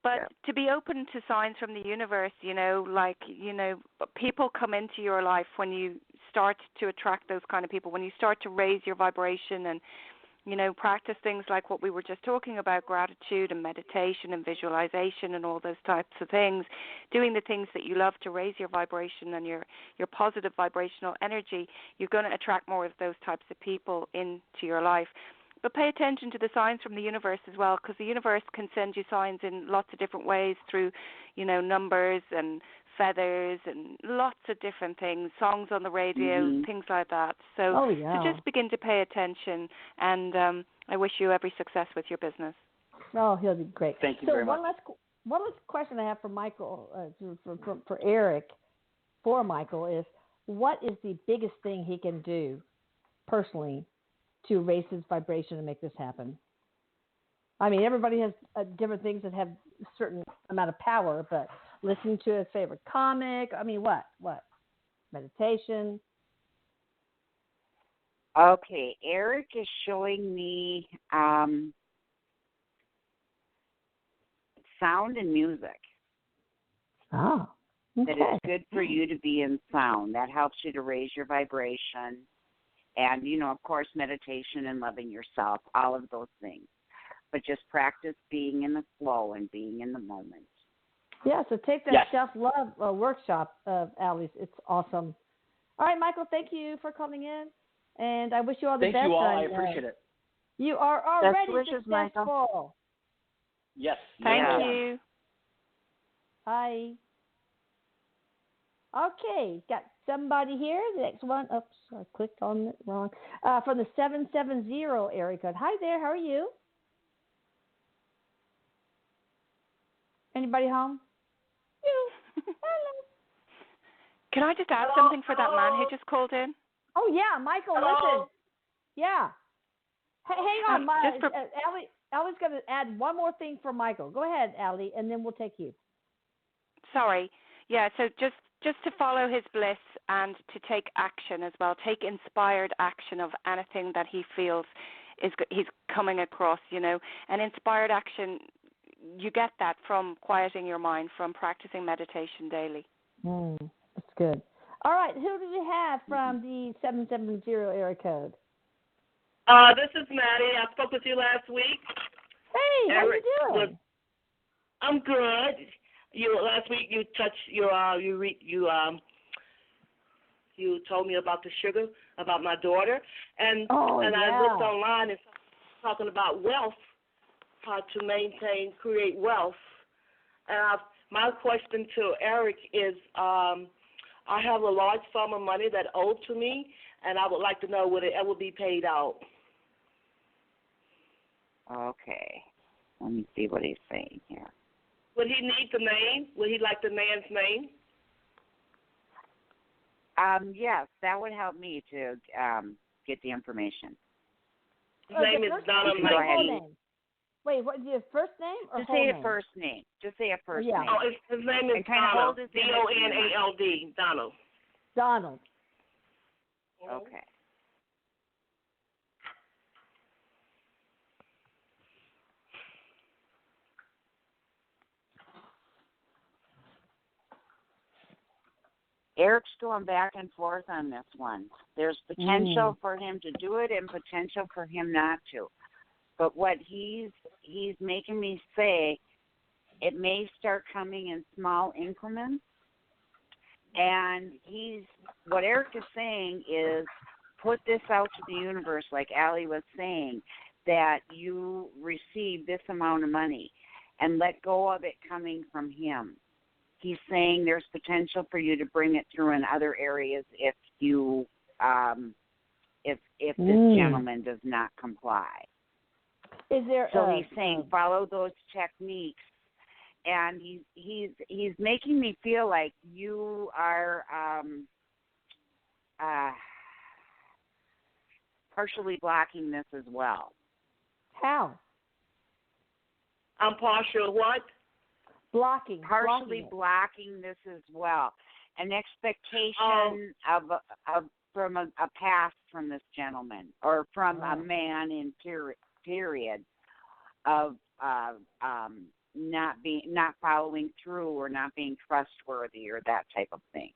But to be open to signs from the universe, people come into your life when you start to attract those kind of people, when you start to raise your vibration and, practice things like what we were just talking about, gratitude and meditation and visualization and all those types of things, doing the things that you love to raise your vibration and your positive vibrational energy, you're going to attract more of those types of people into your life. But pay attention to the signs from the universe as well, because the universe can send you signs in lots of different ways through, numbers and feathers and lots of different things, songs on the radio, things like that. So, so just begin to pay attention, and I wish you every success with your business. Oh, he'll be great. Thank you very much. One last question I have for Michael, for Erik, for Michael, is what is the biggest thing he can do personally to raise his vibration and make this happen? I mean, everybody has different things that have a certain amount of power, but listening to his favorite comic, I mean, what? Meditation. Okay, Erik is showing me sound and music. Oh, okay. That is good for you to be in sound. That helps you to raise your vibration. And, of course, meditation and loving yourself, all of those things. But just practice being in the flow and being in the moment. Yeah, so take that self-love workshop of Allie's. It's awesome. All right, Michael, thank you for coming in, and I wish you all the best. Thank you all. I appreciate it. You are already wishes, successful. Michael. Yes. Thank you. Hi. Okay, got somebody here. The next one. Oops, I clicked on it wrong. From the 770 area code. Hi there. How are you? Anybody home? You. Hello. Can I just add something for that man who just called in? Oh yeah, Michael. Listen. Yeah. Hey, hang on, Allie's going to add one more thing for Michael. Go ahead, Allie, and then we'll take you. Sorry. Yeah. So just to follow his bliss and to take action as well. Take inspired action of anything that he feels he's coming across. And inspired action. You get that from quieting your mind, from practicing meditation daily. That's good. All right, who do we have from the 770 area code? This is Maddie. I spoke with you last week. Hey, how you doing? I'm good. Last week you touched you told me about the sugar, about my daughter, and I looked online and talking about wealth. How to create wealth. And my question to Erik is, I have a large sum of money that owed to me, and I would like to know, would it ever be paid out? Okay. Let me see what he's saying here. Would he need the name? Would he like the man's name? Yes, that would help me to get the information. His name is Donald. Wait, what? Your first name or Just whole say name? a first name. Just say a first Yeah. name. Oh, his name is Donald. Donald. Donald. Donald. Okay. Erik's going back and forth on this one. There's potential for him to do it and potential for him not to. But what he's making me say, it may start coming in small increments. And what Erik is saying is put this out to the universe, like Allie was saying, that you receive this amount of money and let go of it coming from him. He's saying there's potential for you to bring it through in other areas if you, if this gentleman does not comply. Is there? So he's saying follow those techniques, and he's making me feel like you are partially blocking this as well. How? I'm partial what? Partially blocking this as well. An expectation of from a past from this gentleman or from a man in period of not following through or not being trustworthy or that type of thing.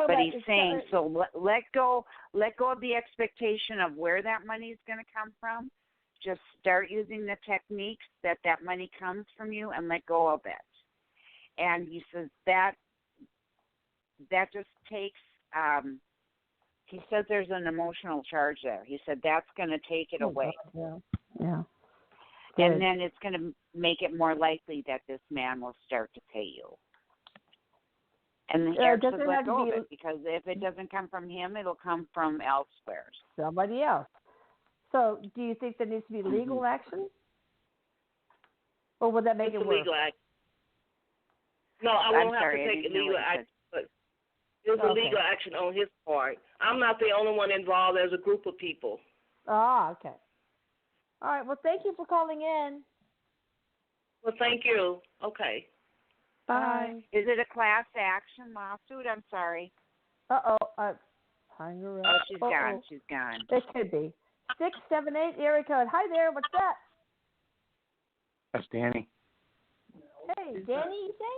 But he's saying, so let go of the expectation of where that money is going to come from. Just start using the techniques that money comes from you, and let go of it. And he says that just takes. He says there's an emotional charge there. He said that's going to take it away. God, yeah. And then it's going to make it more likely that this man will start to pay you. And Erik says let go of it, because if it doesn't come from him, it'll come from elsewhere. Somebody else. So do you think there needs to be legal action? Or would that make it worse? Legal action. No, I won't have to take legal action. There's a legal action on his part. I'm not the only one involved. There's a group of people. Ah, okay. All right. Well, thank you for calling in. Well, thank you. Okay. Bye. Is it a class action lawsuit? I'm sorry. Hang around. Oh, she's gone. She's gone. It could be. 678 area code. Hi there. What's up? That's Danny. Hey, Danny, you say?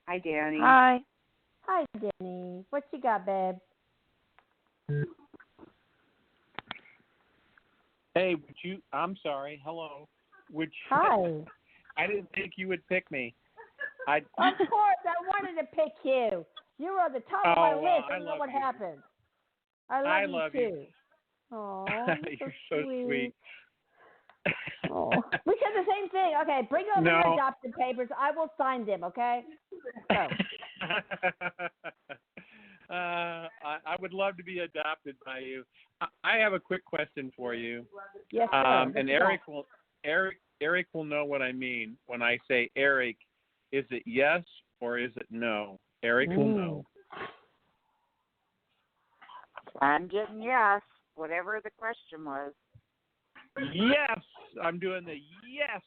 Hi, Danny. Hi. Hi, Danny. What you got, babe? Hey, I'm sorry. Hello. Hi. I didn't think you would pick me. Of course, I wanted to pick you. You were on the top of my list. I don't know what happened. I love you too. Oh, you're so sweet. Oh. We said the same thing. Okay, bring over your adopted papers. I will sign them, okay? So. I would love to be adopted by you. I have a quick question for you. Yes, sir. And Erik will know what I mean when I say, Erik, is it yes or is it no? Erik will know. I'm getting yes, whatever the question was. Yes, I'm doing the yes.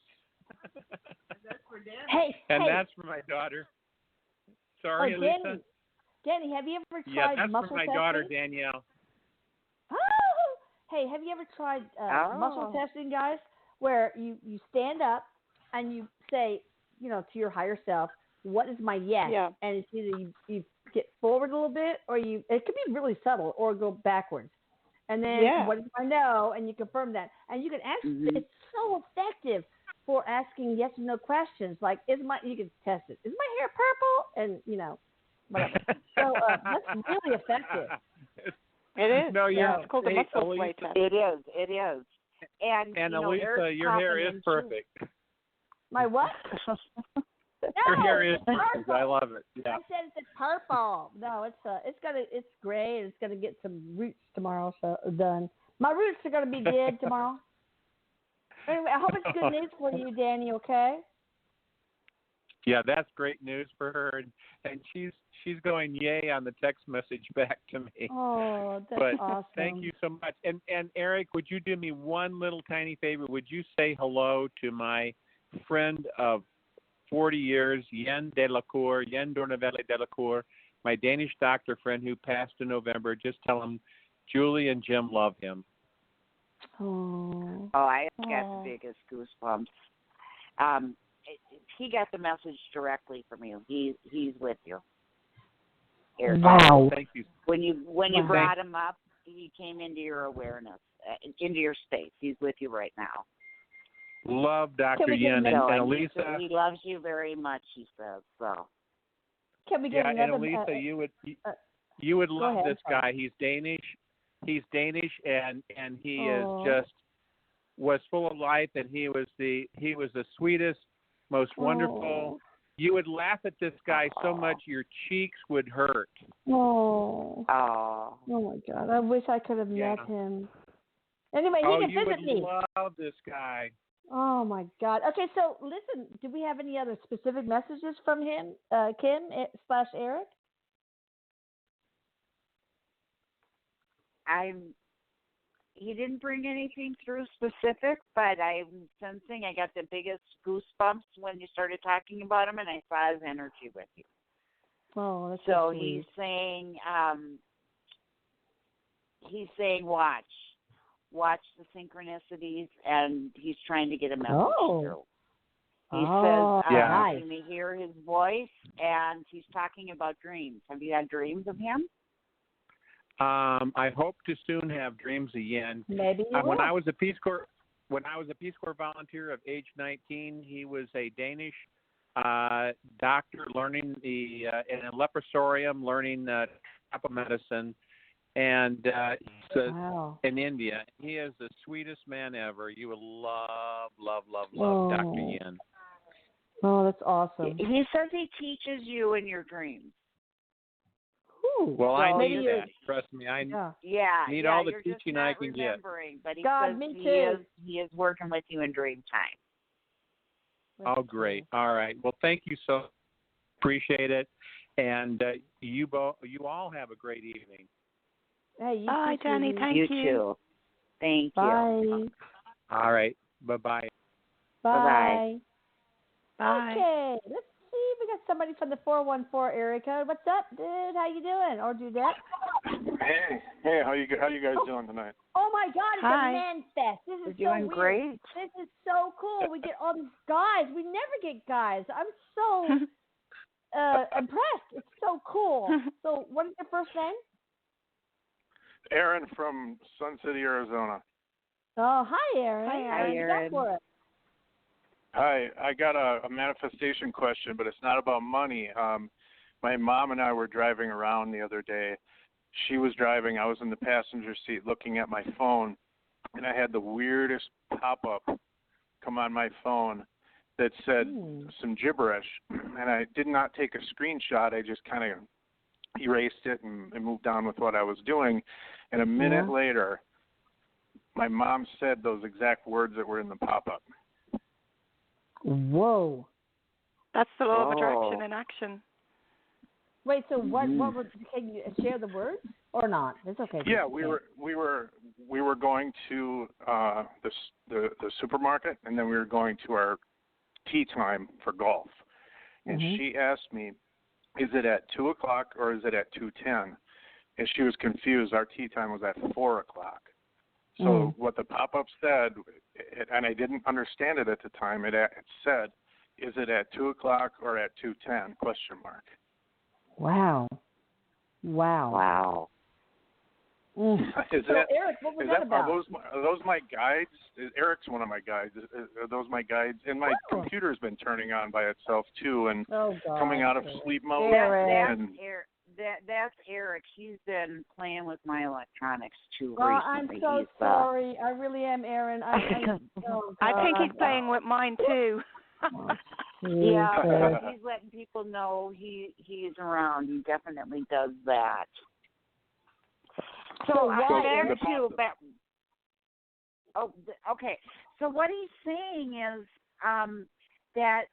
That's for Danny. Hey, that's for my daughter. Sorry, Elisa. Danny, have you ever tried that's muscle for my testing? daughter, Danielle. Oh! Hey, have you ever tried muscle testing, guys, where you stand up and you say, to your higher self, what is my yes? Yeah. And it's either you get forward a little bit, or it could be really subtle, or go backwards. And then what is my no? And you confirm that. And you can actually, it's so effective for asking yes or no questions. Like, you can test it. Is my hair purple? And, whatever. So that's really effective. It is. No, it's called the muscle Elisa, weight test. It is. And Elisa, your hair is perfect. My what? Your hair is perfect. I love it. Yeah. I said it's purple. No, it's gray, and it's gonna get some roots tomorrow. So done. My roots are gonna be dead tomorrow. Anyway, I hope it's good news for you, Danny. Okay. Yeah, that's great news for her, and she's going yay on the text message back to me. Oh, that's awesome. Thank you so much. And Erik, would you do me one little tiny favor? Would you say hello to my friend of 40 years, Yen Dornavelle Delacour, my Danish doctor friend who passed in November? Just tell him Julie and Jim love him. Oh. I got the biggest goosebumps. He got the message directly from you. He's with you. Erik. Wow. Thank you. When you brought him up, he came into your awareness, into your space. He's with you right now. Love Dr. Yen and Elisa. He loves you very much, he says. So. Can we get another? And Elisa, you would love this guy. He's Danish. And he was full of life, and he was the sweetest, most wonderful. You would laugh at this guy so much your cheeks would hurt. Oh my God! I wish I could have met him. Anyway, he can visit me. You would love this guy. Oh my God! Okay, so listen. Do we have any other specific messages from him, Kim/Erik? He didn't bring anything through specific, but I'm sensing I got the biggest goosebumps when you started talking about him, and I saw his energy with you. Oh, that's so sweet. He's saying watch the synchronicities, and he's trying to get a message through. He says nice. you may hear his voice, and he's talking about dreams. Have you had dreams of him? I hope to soon have dreams again. Maybe you will. When I was a Peace Corps volunteer of age 19, he was a Danish doctor learning in a leprosarium, learning tropical medicine, and he's in India. He is the sweetest man ever. You will love Dr. Yin. Oh, that's awesome. He says he teaches you in your dreams. Well, I need that. Trust me, I need all the teaching I can get. But he God, says me too. he is working with you in dream time. Oh, great. All right. Well, thank you so. Appreciate it, and you all have a great evening. Hey, you Bye, Danny. Thank you too. Thank you. All right. Bye-bye. Bye. Bye. Okay, let's see. We got somebody from the 414 area code. What's up, dude? How you doing? Or Dudette? Hey, how you guys doing tonight? Oh my God, it's Hi. a man fest. This is We're so doing weird. great. This is so cool. We get all these guys. We never get guys. I'm so impressed. It's so cool. So, what is your first name? Aaron from Sun City, Arizona. Oh, hi, Aaron. Hi, Aaron. For it. Hi, I got a manifestation question, but it's not about money. My mom and I were driving around the other day. She was driving. I was in the passenger seat looking at my phone, and I had the weirdest pop-up come on my phone that said some gibberish, and I did not take a screenshot. I just kind of erased it and moved on with what I was doing. And a minute later, my mom said those exact words that were in the pop-up. Whoa. That's the law of attraction in action. Wait, so what would, can you share the words or not? It's okay. Yeah, we were going to the supermarket, and then we were going to our tea time for golf. And she asked me, is it at 2 o'clock or is it at 2:10? And she was confused. Our tea time was at 4 o'clock. So what the pop-up said, and I didn't understand it at the time, it said, is it at 2 o'clock or at 2:10? Question mark. Wow. Eric, what was that about? Are those my guides? Eric's one of my guides. Are those my guides? And my computer's been turning on by itself too, and coming out of sleep mode. That's Erik. He's been playing with my electronics too recently. I'm so sorry. I really am, Aaron. I think he's playing with mine too. Yeah, he's letting people know he's around. He definitely does that. So okay. So what he's saying is that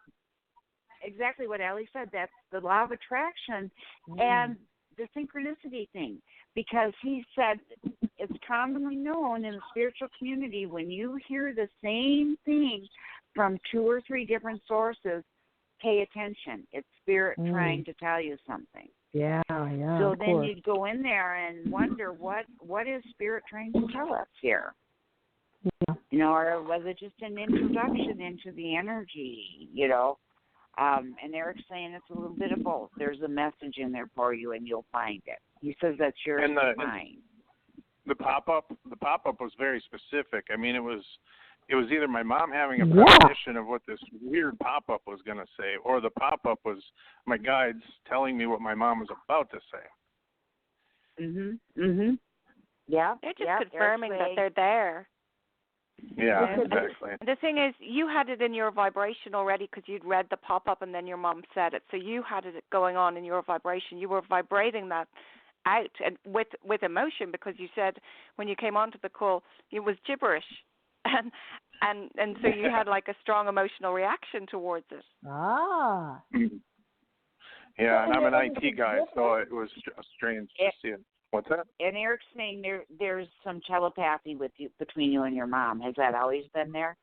exactly what Allie said. That's the law of attraction and the synchronicity thing. Because he said it's commonly known in the spiritual community when you hear the same thing from 2 or 3 different sources, pay attention. It's spirit trying to tell you something. Yeah. So then you'd go in there and wonder what is spirit trying to tell us here? Yeah. You know, or was it just an introduction into the energy, you know? And Erik's saying it's a little bit of both. There's a message in there for you and you'll find it. He says that's yours and mine. The pop-up was very specific. I mean, it was either my mom having a premonition of what this weird pop-up was going to say, or the pop-up was my guides telling me what my mom was about to say. Yeah. They're just confirming that they're there. Yeah, exactly. The thing is, you had it in your vibration already because you'd read the pop-up and then your mom said it. So you had it going on in your vibration. You were vibrating that out and with emotion because you said when you came onto the call, it was gibberish. And so you had like a strong emotional reaction towards it. Ah. Yeah, and I'm an IT guy, so it was strange to see it. What's that? And Erik's saying there's some telepathy between you and your mom. Has that always been there?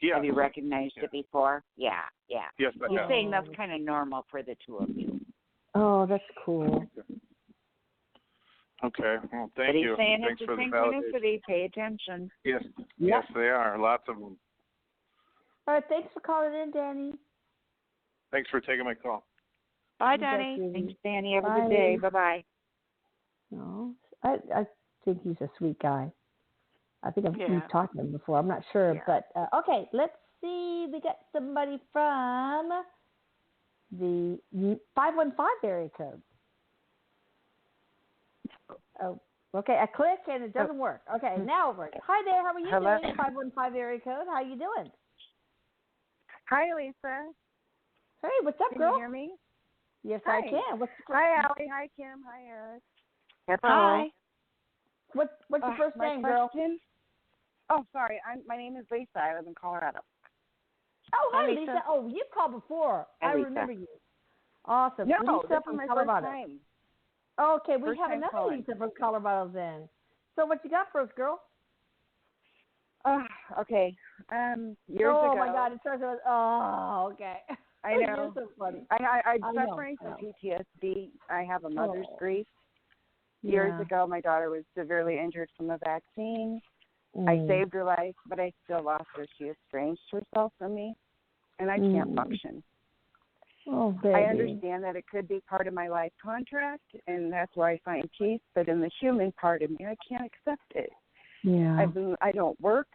Yeah. Have you recognized it before? Yeah. Yes, I He's have. saying that's kind of normal for the two of you. Oh, that's cool. Okay. Well, thank you. But he's saying Thanks it's for a the synchronicity. Pay attention. Yes, they are. Lots of them. All right, thanks for calling in, Danny. Thanks for taking my call. Bye, Danny. Thanks, Danny. Have a good day. Bye-bye. No, I think he's a sweet guy. I think we've talked to him before. I'm not sure. Yeah. But, okay, let's see. We got somebody from the 515 area code. Oh, okay. I click and it doesn't work. Okay, now it works. Hi there. How are you doing? 515 area code. How you doing? Hi, Lisa. Hey, what's up, girl? Can you hear me? Yes, Hi. I can. Hi, Allie. Hi, Kim. Hi, Eric. Hi. What's your first name, girl? Oh, sorry. My name is Lisa. I live in Colorado. Oh, hi, Lisa. Oh, you called before. Hi, I Lisa. remember you. Awesome. No, Lisa this from is my Colorado. first time. Okay, we First have time another calling. Lisa from Colorado then. So what you got for us, girl? Okay. Years oh, ago. My God. It starts with, oh, okay. I know. You're so funny. I'm suffering from PTSD. I have a mother's grief. Years ago, my daughter was severely injured from a vaccine. I saved her life, but I still lost her. She estranged herself from me, and I can't function. Oh, baby. I understand that it could be part of my life contract, and that's where I find peace. But in the human part of me, I can't accept it. Yeah. I don't work.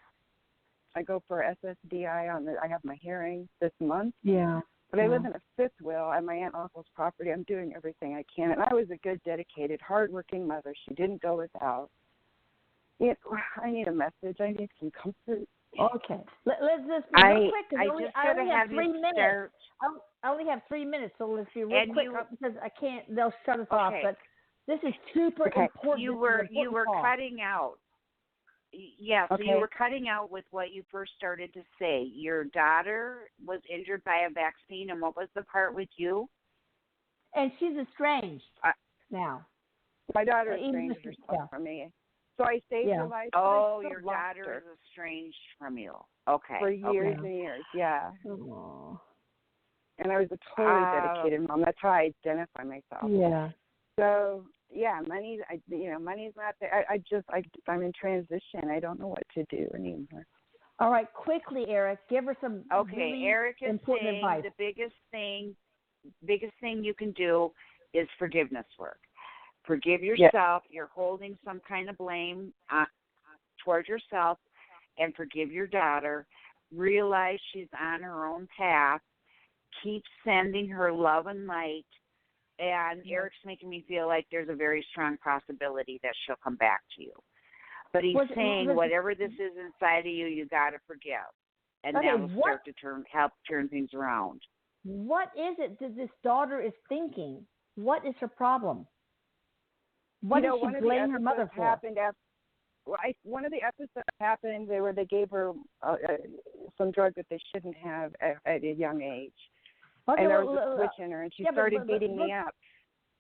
I go for SSDI I have my hearing this month. Yeah. But I live in a fifth wheel on my aunt and uncle's property. I'm doing everything I can, and I was a good, dedicated, hardworking mother. She didn't go without. I need a message. I need some comfort. Okay. Let's just be real quick. I only have 3 minutes. I only have 3 minutes, so let's be real quick because I can't. They'll shut us off. But this is super important. You were cutting out. Yeah, so you were cutting out with what you first started to say. Your daughter was injured by a vaccine, and what was the part with you? And she's estranged now. My daughter estranged herself from me. So I saved her life. Oh, your daughter is estranged from you. Okay. For years and years, yeah. Aww. And I was a totally dedicated mom. That's how I identify myself. Yeah. So money's not there. I'm in transition. I don't know what to do anymore. All right, quickly, Eric, give her some really Eric is important saying advice. The biggest thing you can do is forgiveness work. Forgive yourself. You're holding some kind of blame towards yourself, and forgive your daughter. Realize she's on her own path. Keep sending her love and light. And Eric's making me feel like there's a very strong possibility that she'll come back to you. But he's saying whatever this is inside of you, you got to forgive. And that will start to help turn things around. What is it that this daughter is thinking? What is her problem? What did she blame her mother for? One of the episodes happened where they gave her some drug that they shouldn't have at a young age. Okay, and there was a switch in her, and she started beating me up.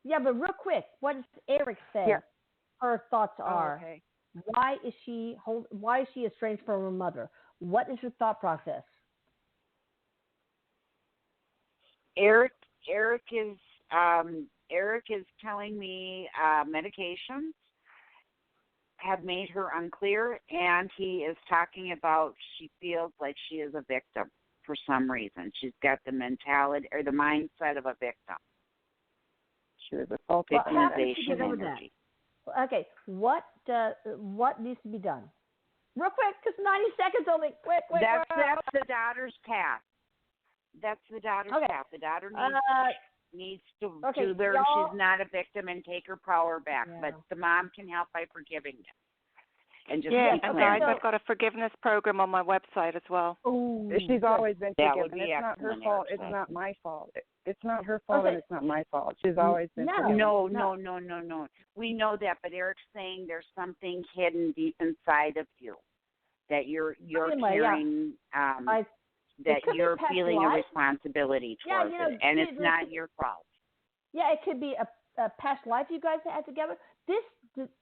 Yeah, but real quick, what does Erik say her thoughts are? Oh, okay. Why is she estranged from her mother? What is her thought process? Erik is telling me medications have made her unclear, and he is talking about she feels like she is a victim for some reason. She's got the mentality or the mindset of a victim. She was assaulted. Victimization energy. Okay, what needs to be done? Real quick, because 90 seconds only. Quick. That's the daughter's path. That's the daughter's path. The daughter needs to learn she's not a victim and take her power back. Yeah. But the mom can help by forgiving them. And just and guys, I've got a forgiveness program on my website as well. Ooh, she's always been forgiven. It's not her fault. It's not my fault. It's not her fault, and it's not my fault. She's always been forgiven. No. We know that, but Eric's saying there's something hidden deep inside of you that you're carrying. That you're feeling a responsibility towards it, and it's not your fault. Yeah, it could be a past life you guys had together. This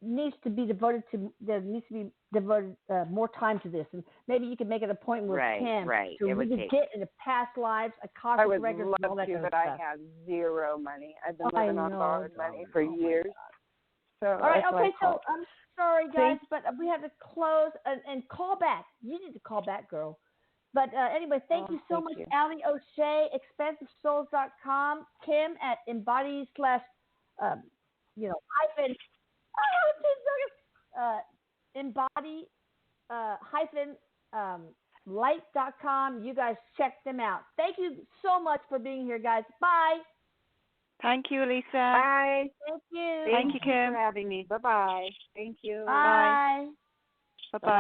needs to be devoted to. There needs to be devoted more time to this, and maybe you can make an appointment with Kim to really get into past lives, Akashic records, and all that kind of stuff. I have zero money. I've been living on borrowed money for years. So all right, okay. So I'm sorry, guys, but we have to close and call back. You need to call back, girl. But anyway, thank you so much, Allie O'Shea, ExpansiveSouls.com, Kim at embody slash, hyphen, embody hyphen light.com. You guys check them out. Thank you so much for being here, guys. Bye. Thank you, Lisa. Bye. Thank you. Thank you, Kim, for having me. Bye-bye. Thank you. Bye. Bye-bye.